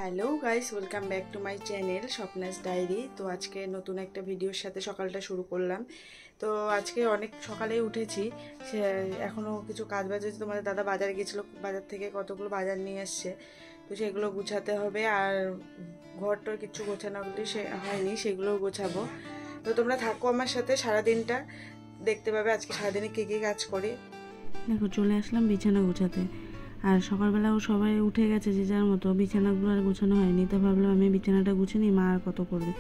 Hello guys, welcome back to my channel Swapna's diary. তো আজকে নতুন একটা ভিডিওর সাথে সকালটা শুরু করলাম। তো আজকে অনেক সকালেই উঠেছি, এখনও কিছু কাজ বাজ আছে। তোমাদের দাদা বাজারে গিয়েছিলো, বাজার থেকে কতগুলো বাজার নিয়ে এসছে, তো সেগুলো গুছাতে হবে। আর ঘরটার কিছু গোছানোগুলি হয়নি, সেগুলোও গোছাবো। তো তোমরা থাকো আমার সাথে, সারাদিনটা দেখতে পাবে আজকে সারাদিনে কী কী কাজ করে। দেখো চলে আসলাম বিছানা গোছাতে। আর সকালবেলাও সবাই উঠে গেছে যে যার মতো, বিছানাগুলো আর গোছানো হয়নি। তো ভাবলাম আমি বিছানাটা গুছিয়ে নিই, মা আর কত করবে,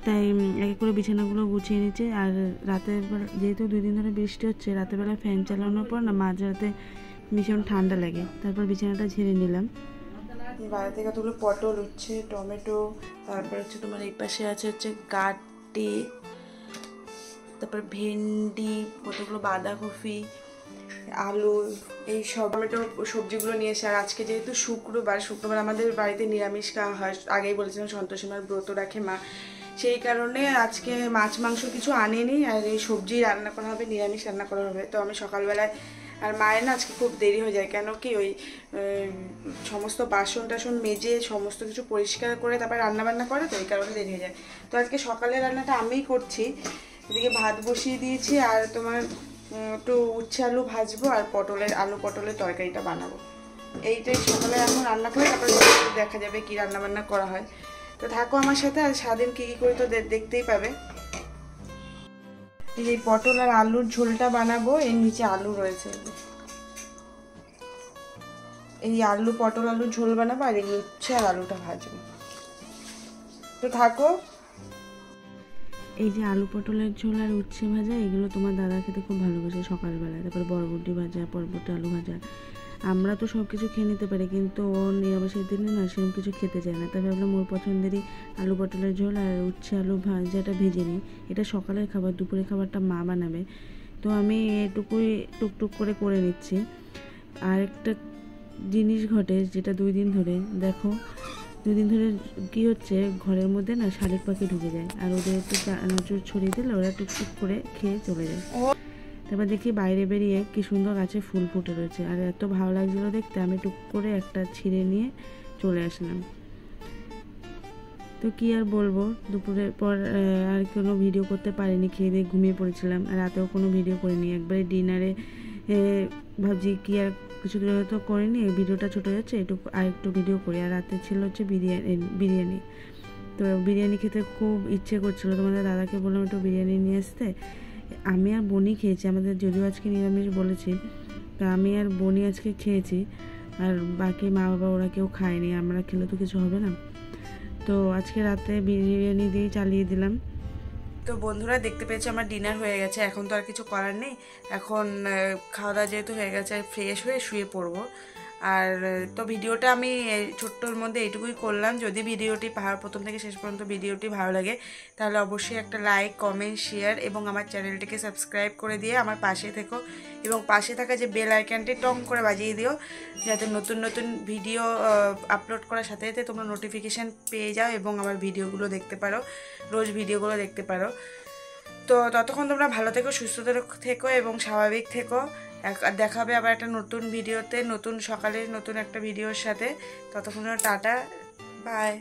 তাই এক করে বিছানাগুলো গুছিয়ে নিচ্ছে। আর রাতের বেলা যেহেতু 2 দিন ধরে বৃষ্টি হচ্ছে, রাতের বেলা ফ্যান চালানোর পর না মাঝরাতে ভীষণ ঠান্ডা লাগে। তারপর বিছানাটা ঝেড়ে নিলাম। বাইরে থেকে কতগুলো পটল উঠছে, টমেটো, তারপর হচ্ছে তোমার এই পাশে আছে হচ্ছে গাটি, তারপর ভেন্ডি, কতগুলো বাঁধাকপি, আলু, এই সব টমেটো সবজিগুলো নিয়ে এসে। আর আজকে যেহেতু শুক্রবার আমাদের বাড়িতে নিরামিষ খাওয়া হয়। আগেই বলেছিলাম সন্তোষী মার ব্রত রাখে মা, সেই কারণে আজকে মাছ মাংস কিছু আনেনি। আর এই সবজি রান্না করা হবে, নিরামিষ রান্না করা হবে। তো আমি সকালবেলায়, আর মায়ের না আজকে খুব দেরি হয়ে যায়, কেন কি ওই সমস্ত বাসন টাসন মেজে সমস্ত কিছু পরিষ্কার করে তারপর রান্নাবান্না করে, তো এই কারণে দেরি হয়ে যায়। তো আজকে সকালের রান্নাটা আমিই করছি। এদিকে ভাত বসিয়ে দিয়েছি, আর তোমার একটু উচ্ছে আলু ভাজবো, আর আলু পটলের তরকারিটা বানাবো। এইটাই সকালে এখন রান্না করে, তারপর দেখা যাবে কি রান্না বান্না করা হয়। তো থাকো আমার সাথে, আর সারাদিন কী কী করি তো দেখতেই পাবে। এই পটল আর আলুর ঝোলটা বানাবো। এর নিচে আলু রয়েছে, এই পটল আলুর ঝোল বানাবো, আর এই উচ্ছে আর আলুটা ভাজবো। তো থাকো। এই যে আলু পটলের ঝোল আর উচ্ছে ভাজা, এগুলো তোমার দাদা খেতে খুব ভালোবাসে সকালবেলায়। তারপর বরবটি ভাজা, বরবটি আলু ভাজা। আমরা তো সব কিছু খেয়ে নিতে পারি, কিন্তু ও নিরামিষের দিনে না সেরকম কিছু খেতে চায় না। তাই ভাবলাম ওর পছন্দেরই আলু পটলের ঝোল আর উচ্ছে আলু ভাজাটা ভেজে নিই। এটা সকালের খাবার, দুপুরের খাবারটা মা বানাবে। তো আমি এটুকুই টুকটুক করে নিচ্ছি। আর একটা জিনিস ঘটে, যেটা 2 দিন ধরে দেখো, 2 দিন ধরে কী হচ্ছে, ঘরের মধ্যে না শালিক পাখি ঢুকে যায়। আর ওদের একটু নজর ছড়িয়ে দিলে ওরা টুকটুক করে খেয়ে চলে যায়। তারপর দেখি বাইরে বেরিয়ে কি সুন্দর গাছে ফুল ফুটে রয়েছে, আর এত ভালো লাগছিলো দেখতে, আমি টুক করে একটা ছিঁড়ে নিয়ে চলে আসলাম। তো কি আর বলবো, দুপুরের পর আর কোনো ভিডিও করতে পারিনি, খেয়ে দিয়ে ঘুমিয়ে পড়েছিলাম। আর রাতেও কোনো ভিডিও করিনি, একবারে ডিনারে ভাবছি কি আর কিছু তো করিনি, ভিডিওটা ছোটো যাচ্ছে, একটু ভিডিও করি। আর রাতে ছিল হচ্ছে বিরিয়ানি। তো বিরিয়ানি খেতে খুব ইচ্ছে করছিলো, তোমাদের দাদাকে বললাম একটু বিরিয়ানি নিয়ে আসতে। আমি আর বনি খেয়েছি, আমাদের যদিও আজকে নিরামিষ বলেছি, তা আমি আর বনি আজকে খেয়েছি। আর বাকি মা বাবা ওরা কেউ খায়নি, আমরা খেলে তো কিছু হবে না। তো আজকে রাতে বিরিয়ানি দিয়েই চালিয়ে দিলাম। তো বন্ধুরা দেখতে পেয়েছি আমার ডিনার হয়ে গেছে। এখন তো আর কিছু করার নেই, এখন খাওয়া দাওয়া যেহেতু হয়ে গেছে, ফ্রেশ হয়ে শুয়ে পড়বো। আর তো ভিডিওটা আমি ছোট্টর মধ্যে এইটুকুই করলাম। যদি ভিডিওটি প্রথম থেকে শেষ পর্যন্ত ভিডিওটি ভালো লাগে, তাহলে অবশ্যই একটা লাইক, কমেন্ট, শেয়ার এবং আমার চ্যানেলটিকে সাবস্ক্রাইব করে দিয়ে আমার পাশে থেকো। এবং পাশে থাকা যে বেল আইকনটি টং করে বাজিয়ে দিও, যাতে নতুন নতুন ভিডিও আপলোড করার সাথে সাথে তোমরা নোটিফিকেশান পেয়ে যাও এবং আমার ভিডিওগুলো দেখতে পারো, রোজ ভিডিওগুলো দেখতে পারো। তো ততক্ষণ তোমরা ভালো থেকো, সুস্থ থেকো এবং স্বাভাবিক থেকো। দেখাবে আবার একটা নতুন ভিডিওতে, নতুন সকালে নতুন একটা ভিডিওর সাথে। ততক্ষণ টাটা, বাই।